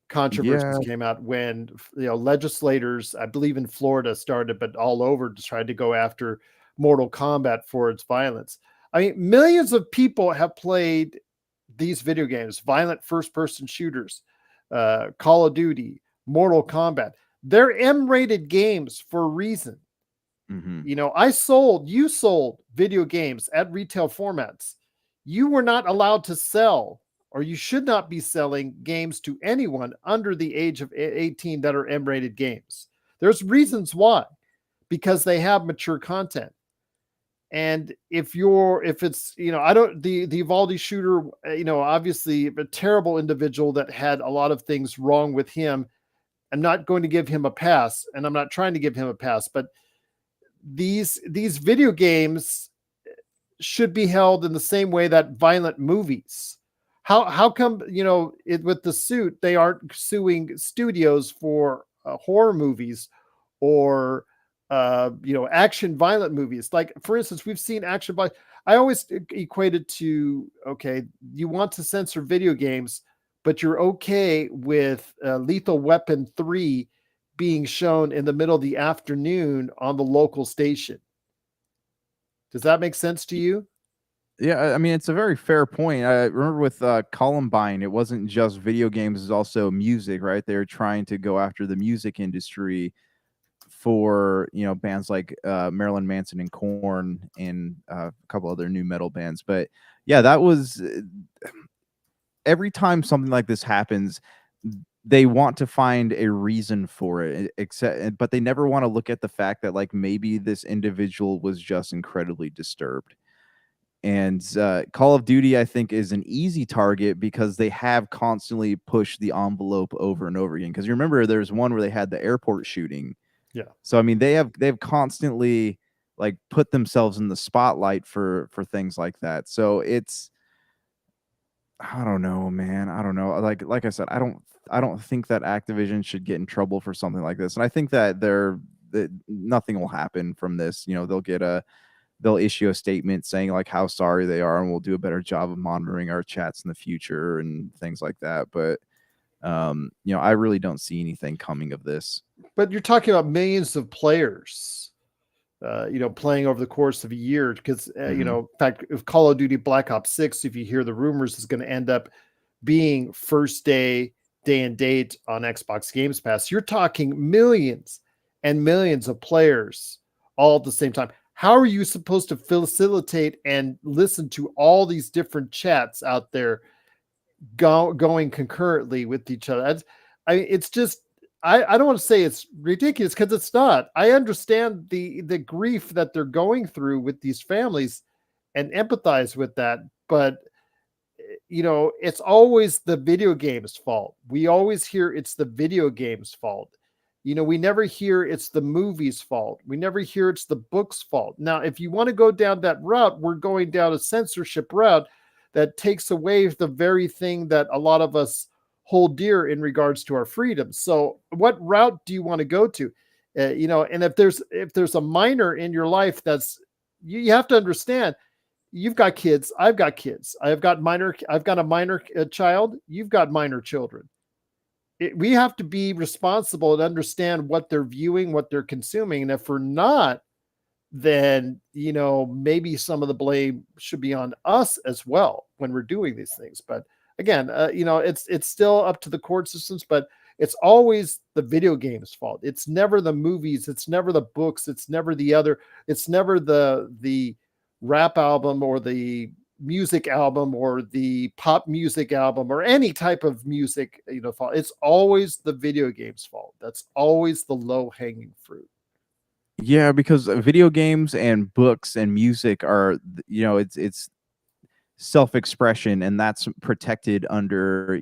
controversies yeah, came out, when legislators, I believe in Florida started, but all over just tried to go after Mortal Kombat for its violence. I mean, millions of people have played these video games, violent first-person shooters, Call of Duty, Mortal Kombat. They're M-rated games for a reason. mm-hmm. You sold video games at retail formats. You were not allowed to sell, or you should not be selling games to anyone under the age of 18 that are M-rated games. There's reasons why, because they have mature content. And if it's, the Uvalde shooter, obviously a terrible individual that had a lot of things wrong with him. I'm not going to give him a pass, and I'm not trying to give him a pass, but these video games should be held in the same way that violent movies. How come with the suit they aren't suing studios for horror movies or action violent movies? Like, for instance, we've seen action violent. I always equated to, okay, you want to censor video games, but you're okay with Lethal Weapon 3 being shown in the middle of the afternoon on the local station. Does that make sense to you? Yeah, I mean, it's a very fair point. I remember with Columbine, it wasn't just video games, it's also music, right? They were trying to go after the music industry for, bands like Marilyn Manson and Korn and a couple other new metal bands. But yeah, that was every time something like this happens, they want to find a reason for it, but they never want to look at the fact that like maybe this individual was just incredibly disturbed. And Call of Duty, I think, is an easy target because they have constantly pushed the envelope over and over again. Because you remember, there's one where they had the airport shooting. Yeah. So I mean, they've constantly like put themselves in the spotlight for things like that. So it's, I don't know, man. I don't know. Like I said, I don't think that Activision should get in trouble for something like this. And I think that that nothing will happen from this. They'll issue a statement saying like how sorry they are and we'll do a better job of monitoring our chats in the future and things like that. But I really don't see anything coming of this. But you're talking about millions of players, playing over the course of a year. Because in fact, if Call of Duty Black Ops 6, if you hear the rumors, is going to end up being first day and date on Xbox Games Pass, you're talking millions and millions of players all at the same time. How are you supposed to facilitate and listen to all these different chats out there going concurrently with each other? It's just, I don't want to say it's ridiculous, because it's not. I understand the grief that they're going through with these families and empathize with that, but it's always the video game's fault. We always hear it's the video game's fault. We never hear it's the movie's fault. We never hear it's the book's fault. Now, if you want to go down that route, we're going down a censorship route that takes away the very thing that a lot of us hold dear in regards to our freedom. So what route do you want to go to? And if there's a minor in your life, you have to understand, you've got kids, I've got kids, I've got a minor child, you've got minor children. We have to be responsible and understand what they're viewing, what they're consuming. And if we're not, then maybe some of the blame should be on us as well when we're doing these things. But again, it's still up to the court systems, but it's always the video game's fault. It's never the movies, it's never the books, it's never it's never the rap album or the music album or the pop music album or any type of music fault. It's always the video game's fault. That's always the low hanging fruit. Yeah, because video games and books and music are, it's self-expression, and that's protected under,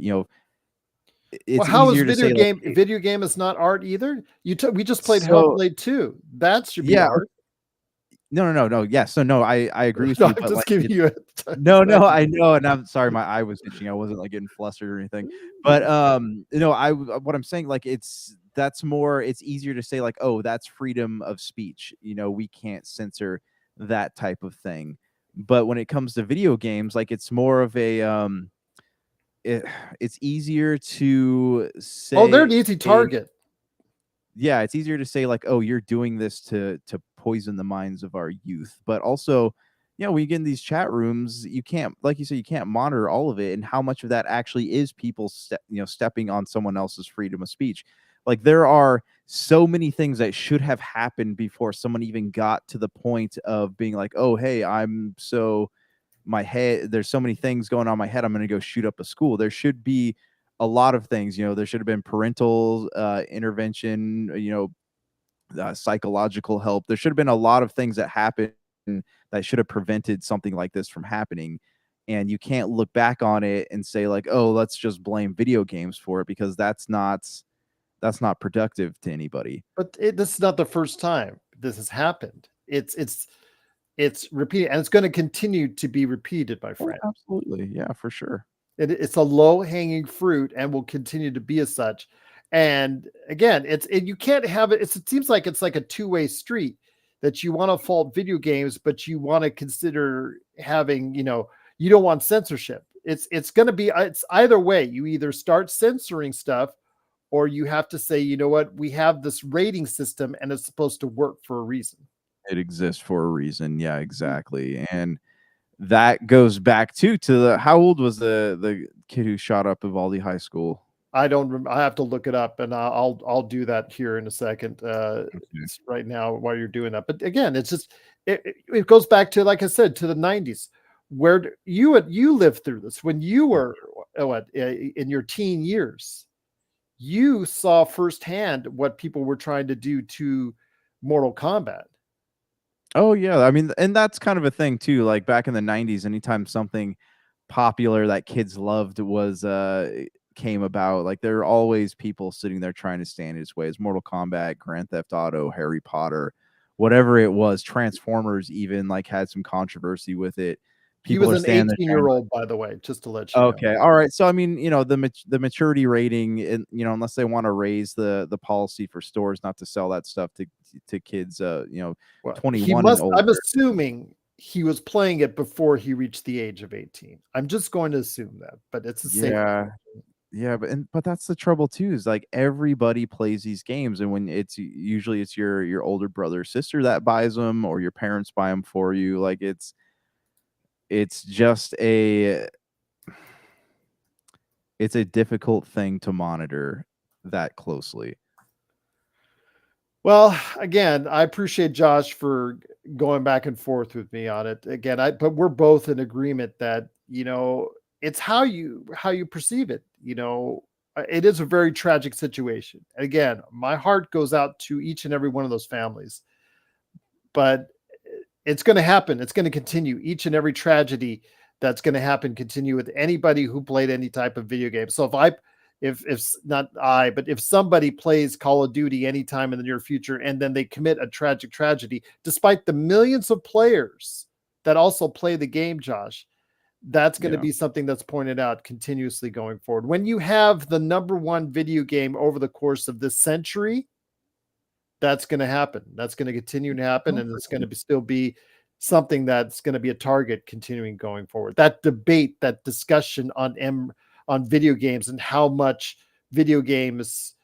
it's How is easier to say like, video game is not art either? We just played so Hellblade 2. That should be yeah, art. no. Yeah, so no, I agree with No, you, I'm but just like giving you no, I know, and I'm sorry, my eye was itching. I wasn't like getting flustered or anything, but what I'm saying, like, it's easier to say like, oh, that's freedom of speech. We can't censor that type of thing. But when it comes to video games, like, it's more of a it's easier to say. Oh, they're an easy target. Yeah, it's easier to say like, oh, you're doing this to poison the minds of our youth. But also, when you get in these chat rooms, you can't, like you said, you can't monitor all of it, and how much of that actually is people stepping on someone else's freedom of speech. Like, there are so many things that should have happened before someone even got to the point of being like, oh, hey, my head, there's so many things going on in my head, I'm going to go shoot up a school. There should be a lot of things. There should have been parental intervention, psychological help. There should have been a lot of things that happened that should have prevented something like this from happening. And you can't look back on it and say like, oh, let's just blame video games for it, because that's not productive to anybody. But this is not the first time this has happened. It's repeated, and it's going to continue to be repeated, my friend. Oh, absolutely. Yeah, for sure. It's a low hanging fruit and will continue to be as such. And again, you can't have it. It seems like it's like a two-way street, that you want to fault video games, but you want to consider having, you don't want censorship. It's going to be, it's either way. You either start censoring stuff, or you have to say, you know what, we have this rating system and it's supposed to work for a reason. It exists for a reason. Yeah, exactly. And that goes back to how old was the kid who shot up Uvalde High School? I have to look it up, and I'll do that here in a second. Okay. Right now while you're doing that. But again, it's just it goes back to, like I said, to the 90s, where you lived through this when you were in your teen years. You saw firsthand what people were trying to do to Mortal Kombat. Oh yeah, I mean, and that's kind of a thing too. Like, back in the 90s, anytime something popular that kids loved was came about, like, there are always people sitting there trying to stand in its way. As Mortal Kombat, Grand Theft Auto, Harry Potter, whatever it was, Transformers even, like, had some controversy with it. People he was an 18-year-old, by the way, just to let you know. Okay, all right. So I mean, the maturity rating, and unless they want to raise the policy for stores not to sell that stuff to kids, 21 and older. I'm assuming he was playing it before he reached the age of 18. I'm just going to assume that, but it's a safe. Yeah, but that's the trouble too, is like, everybody plays these games, and when it's usually your older brother or sister that buys them, or your parents buy them for you. Like, it's just it's a difficult thing to monitor that closely. Well, again, I appreciate Josh for going back and forth with me on it. Again, but we're both in agreement that, it's how you perceive it. It is a very tragic situation. Again, my heart goes out to each and every one of those families, but it's going to happen. It's going to continue. Each and every tragedy that's going to happen continue with anybody who played any type of video game. So if somebody plays Call of Duty anytime in the near future, and then they commit a tragic tragedy, despite the millions of players that also play the game, Josh, that's going to be something that's pointed out continuously going forward. When you have the number one video game over the course of this century, that's going to happen. That's going to continue to happen, and it's going to still be something that's going to be a target continuing going forward. That debate, that discussion on video games and how much video games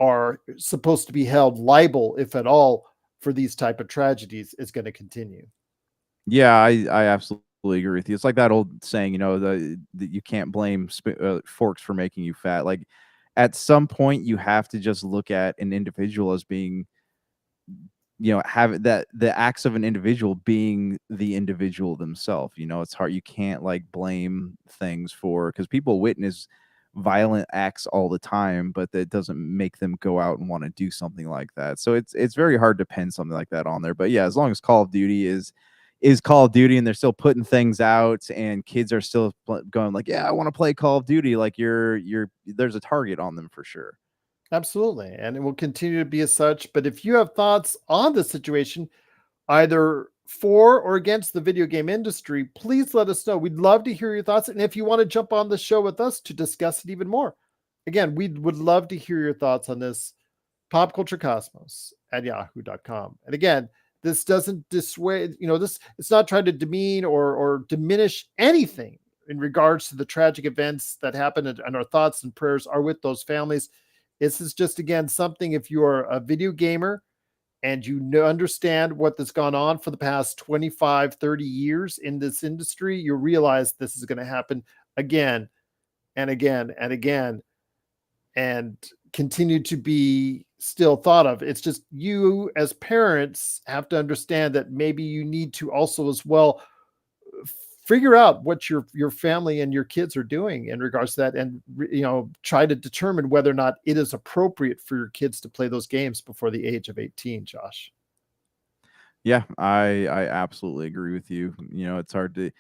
are supposed to be held liable, if at all, for these type of tragedies is going to continue. Yeah, I absolutely agree with you. It's like that old saying, that you can't blame forks for making you fat. Like at some point, you have to just look at an individual as being, have that the acts of an individual being the individual themselves. It's hard. You can't like blame things for, because people witness violent acts all the time, but that doesn't make them go out and want to do something like that. So it's very hard to pin something like that on there. But yeah, as long as Call of Duty is Call of Duty and they're still putting things out and kids are still going like, yeah, I want to play Call of Duty, like there's a target on them for sure. Absolutely. And it will continue to be as such. But if you have thoughts on the situation, either for or against the video game industry, please let us know. We'd love to hear your thoughts. And if you want to jump on the show with us to discuss it even more, again, we would love to hear your thoughts on this. popculturecosmos@yahoo.com. And again, this doesn't dissuade, it's not trying to demean or diminish anything in regards to the tragic events that happened, and our thoughts and prayers are with those families. This is just, again, something, if you are a video gamer and you understand what has gone on for the past 25, 30 years in this industry, you realize this is going to happen again and again and again and continue to be still thought of. It's just you as parents have to understand that maybe you need to also as well figure out what your family and your kids are doing in regards to that, and try to determine whether or not it is appropriate for your kids to play those games before the age of 18. Josh. Yeah, I absolutely agree with you. It's hard to.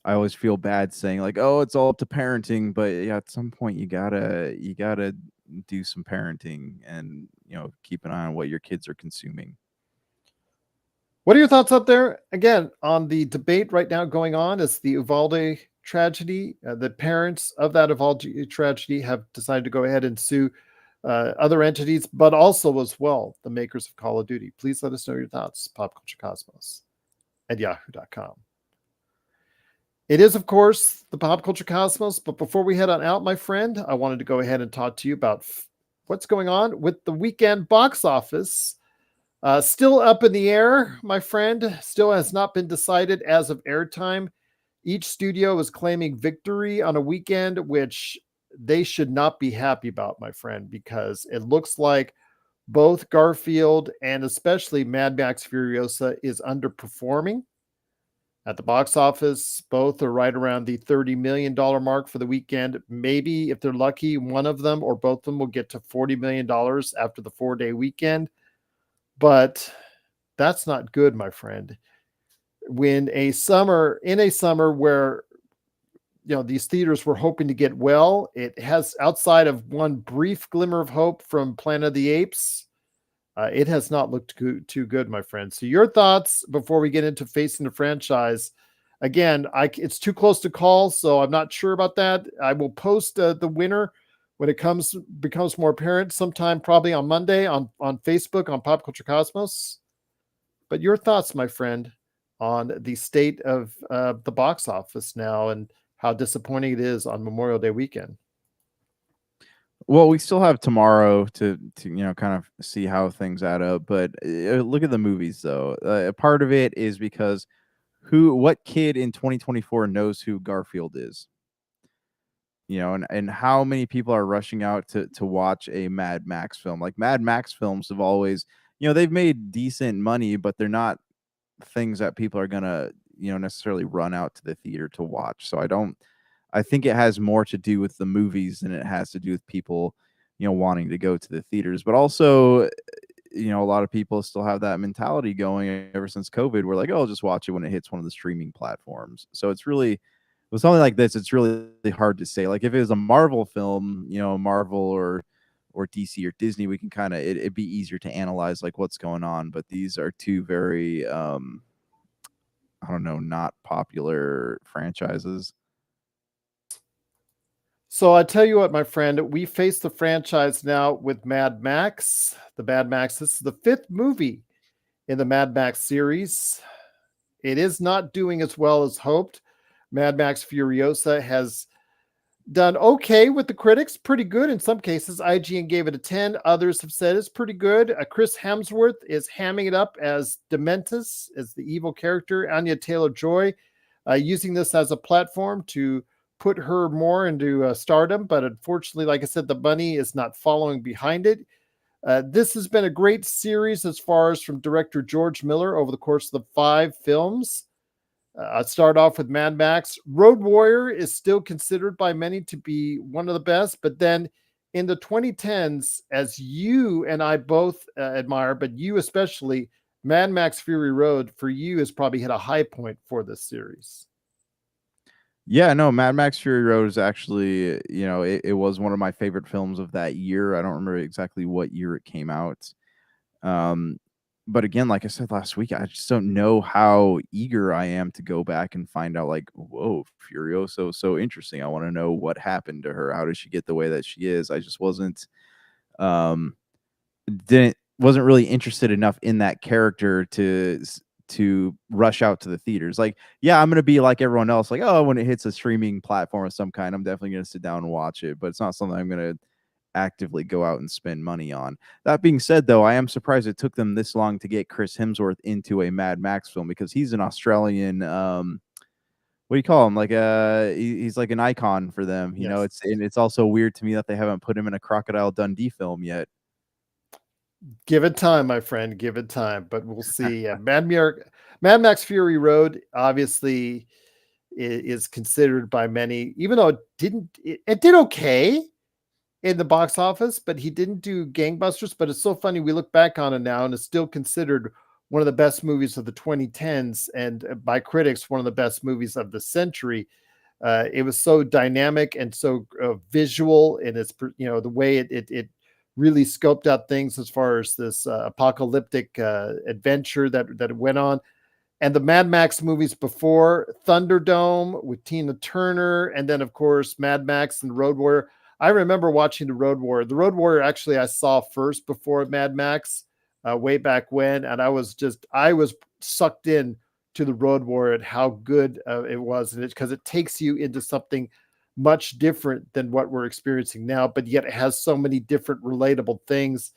I always feel bad saying like, oh, it's all up to parenting, but yeah, at some point you gotta do some parenting and keep an eye on what your kids are consuming. What are your thoughts out there? Again, on the debate right now going on is the Uvalde tragedy. The parents of that Uvalde tragedy have decided to go ahead and sue other entities, but also as well the makers of Call of Duty. Please let us know your thoughts. popculturecosmos@yahoo.com. It is, of course, the Pop Culture Cosmos. But before we head on out, my friend, I wanted to go ahead and talk to you about what's going on with the weekend box office. Still up in the air, my friend. Still has not been decided as of airtime. Each studio is claiming victory on a weekend, which they should not be happy about, my friend, because it looks like both Garfield and especially Mad Max Furiosa is underperforming at the box office. Both are right around the $30 million mark for the weekend. Maybe if they're lucky, one of them or both of them will get to $40 million after the 4-day weekend. But that's not good, my friend. In a summer where these theaters were hoping to get well, it has, outside of one brief glimmer of hope from Planet of the Apes, it has not looked too good, my friend. So your thoughts before we get into facing the franchise. Again, it's too close to call, so I'm not sure about that. I will post the winner when it becomes more apparent sometime, probably on Monday on Facebook on Pop Culture Cosmos. But your thoughts, my friend, on the state of the box office now and how disappointing it is on Memorial Day weekend. Well, we still have tomorrow to kind of see how things add up. But look at the movies, though. A part of it is because what kid in 2024 knows who Garfield is? And how many people are rushing out to watch a Mad Max film? Like Mad Max films have always, they've made decent money, but they're not things that people are gonna, necessarily run out to the theater to watch. So I think it has more to do with the movies than it has to do with people, wanting to go to the theaters. But also, a lot of people still have that mentality going ever since COVID. We're like, oh, I'll just watch it when it hits one of the streaming platforms. So it's really, with something like this, it's really hard to say. Like if it was a Marvel film, Marvel or DC or Disney, we can kind of, it'd be easier to analyze like what's going on. But these are two very, I don't know, not popular franchises. So I tell you what, my friend, we face the franchise now with Mad Max. The Mad Max, this is the 5th movie in the Mad Max series. it is not doing as well as hoped. Mad Max Furiosa has done okay with the critics, pretty good in some cases. IGN gave it a 10. Others have said it's pretty good. Chris Hemsworth is hamming it up as Dementus, as the evil character. Anya Taylor-Joy using this as a platform to put her more into stardom. But unfortunately, like I said, the money is not following behind it. This has been a great series as far as from director George Miller over the course of the 5 films. I'll start off with Mad Max. Road Warrior is still considered by many to be one of the best, but then in the 2010s, as you and I both admire, but you especially, Mad Max Fury Road for you has probably hit a high point for this series. Yeah, no, Mad Max Fury Road is actually, it was one of my favorite films of that year. I don't remember exactly what year it came out. But again, like I said last week, I just don't know how eager I am to go back and find out, like, whoa, Furiosa, so interesting. I want to know what happened to her. How did she get the way that she is? I just um, wasn't really interested enough in that character to rush out to the theaters. Like, yeah, I'm gonna be like everyone else, like, oh, when it hits a streaming platform of some kind, I'm definitely gonna sit down and watch it, but it's not something I'm gonna actively go out and spend money on. That being said, though, I am surprised it took them this long to get Chris Hemsworth into a Mad Max film, because he's an Australian what do you call him? Like he's like an icon for them. Yes. It's also weird to me that they haven't put him in a Crocodile Dundee film yet. Give it time, my friend. Give it time, but we'll see. Mad Max Fury Road obviously is considered by many, even though it did okay in the box office, but he didn't do gangbusters. But it's so funny, we look back on it now and it's still considered one of the best movies of the 2010s, and by critics one of the best movies of the century. It was so dynamic and so visual, and it's the way it really scoped out things as far as this apocalyptic adventure that it went on. And the Mad Max movies before, Thunderdome with Tina Turner, and then of course Mad Max and Road Warrior. I remember watching the Road Warrior. The Road Warrior actually I saw first before Mad Max, way back when, and I was sucked in to the Road Warrior and how good it was, and because it takes you into something much different than what we're experiencing now, but yet it has so many different relatable things.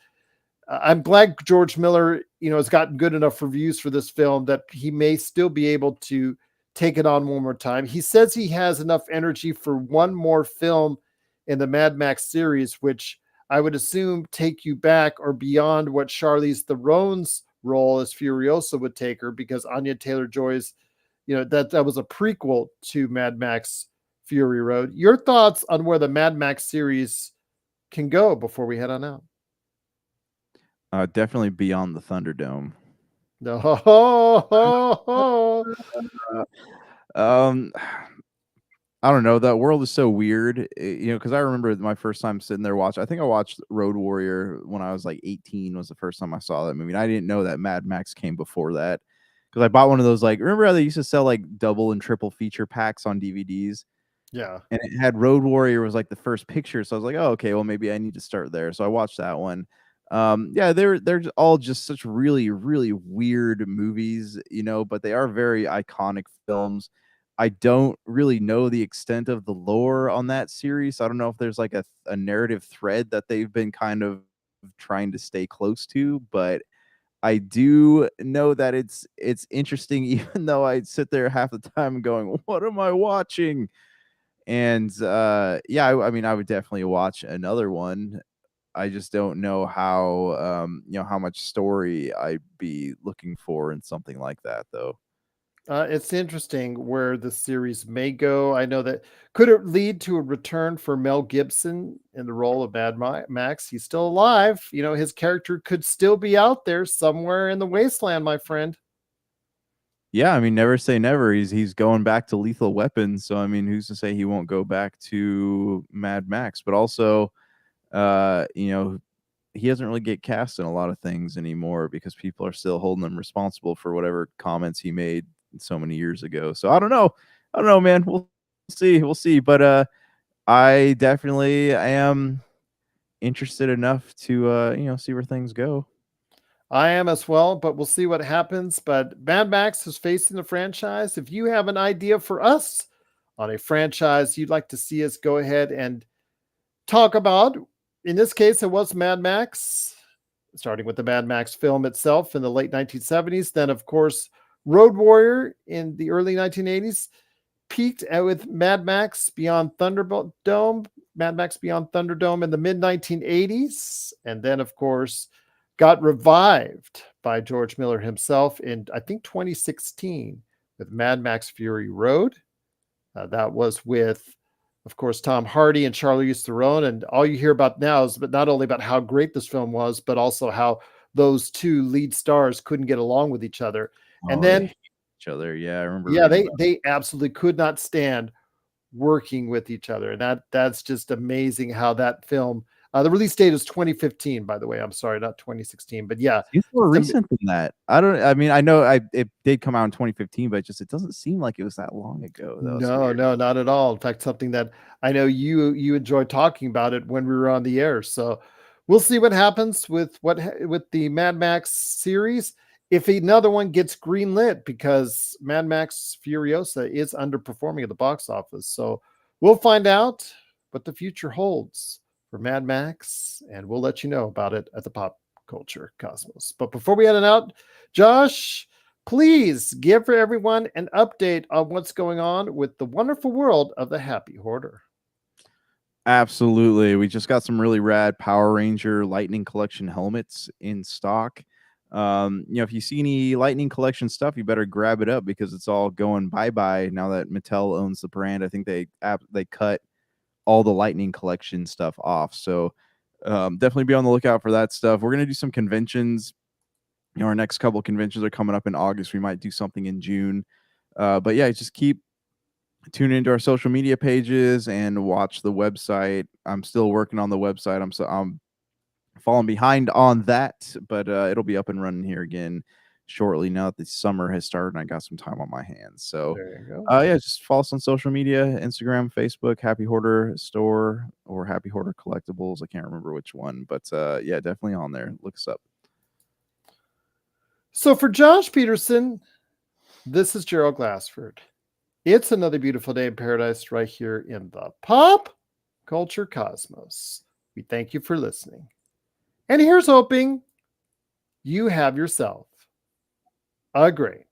I'm glad George Miller, has gotten good enough reviews for this film that he may still be able to take it on one more time. He says he has enough energy for one more film in the Mad Max series, which I would assume take you back or beyond what Charlize Theron's role as Furiosa would take her, because Anya Taylor-Joy's, that was a prequel to Mad Max Fury Road. Your thoughts on where the Mad Max series can go before we head on out? Definitely beyond the Thunderdome. No. I don't know. That world is so weird, because I remember my first time sitting there watching. I think I watched Road Warrior when I was like 18. Was the first time I saw that movie. And I didn't know that Mad Max came before that, because I bought one of those, like, remember how they used to sell like double and triple feature packs on DVDs? Yeah. And it had Road Warrior was like the first picture, so I was like, oh, okay, well maybe I need to start there. So I watched that one. Yeah, they're all just such really, really weird movies, but they are very iconic films. I don't really know the extent of the lore on that series. I don't know if there's like a narrative thread that they've been kind of trying to stay close to, but I do know that it's interesting, even though I sit there half the time going, what am I watching? And yeah, I mean, I would definitely watch another one. I just don't know how how much story I'd be looking for in something like that, though. It's interesting where the series may go. I know that could it lead to a return for Mel Gibson in the role of Max? He's still alive. His character could still be out there somewhere in the wasteland, my friend. Yeah, I mean, never say never. He's going back to Lethal Weapon, so I mean, who's to say he won't go back to Mad Max? But also, he doesn't really get cast in a lot of things anymore because people are still holding him responsible for whatever comments he made so many years ago. So I don't know, man. We'll see. But I definitely am interested enough to see where things go. I am as well, but we'll see what happens. But Mad Max is facing the franchise. If you have an idea for us on a franchise you'd like to see us go ahead and talk about, in this case, it was Mad Max, starting with the Mad Max film itself in the late 1970s. Then, of course, Road Warrior in the early 1980s, peaked with Mad Max Beyond Thunderdome, Mad Max Beyond Thunderdome in the mid 1980s, and then, of course, got revived by George Miller himself in, I think, 2016 with Mad Max Fury Road. That was with, of course, Tom Hardy and Charlize Theron. And all you hear about now is but not only about how great this film was, but also how those two lead stars couldn't get along with each other. And They then, hate each other. Yeah, I remember. yeah, reading about they absolutely could not stand working with each other. And that's just amazing how that film, the release date is 2015, by the way. I'm sorry, not 2016, but yeah. It's more some- recent than that. I mean, I know it did come out in 2015, but it doesn't seem like it was that long ago, though. It's No, weird. no, not at all. In fact, something that I know you enjoyed talking about it when we were on the air. So we'll see what happens with the Mad Max series. If another one gets greenlit, because Mad Max Furiosa is underperforming at the box office. So we'll find out what the future holds for Mad Max, and we'll let you know about it at the Pop Culture Cosmos. But before we head on out, Josh, please give for everyone an update on what's going on with the wonderful world of the Happy Hoarder. Absolutely. We just got some really rad Power Ranger Lightning Collection helmets in stock. If you see any Lightning Collection stuff, you better grab it up because it's all going bye-bye now that Mattel owns the brand. I think they cut all the Lightning Collection stuff off. So definitely be on the lookout for that stuff. We're going to do some conventions. Our next couple of conventions are coming up in August. We might do something in June. But yeah, just keep tuning into our social media pages and watch the website. I'm still working on the website. I'm falling behind on that, but it'll be up and running here again shortly now that the summer has started and I got some time on my hands. So There you go. yeah, just follow us on social media, Instagram, Facebook, Happy Hoarder Store or Happy Hoarder Collectibles. I can't remember which one, but yeah, definitely on there. Look us up. So for Josh Peterson, this is Gerald Glassford. It's another beautiful day in paradise right here in the Pop Culture Cosmos. We thank you for listening. And here's hoping you have yourself a great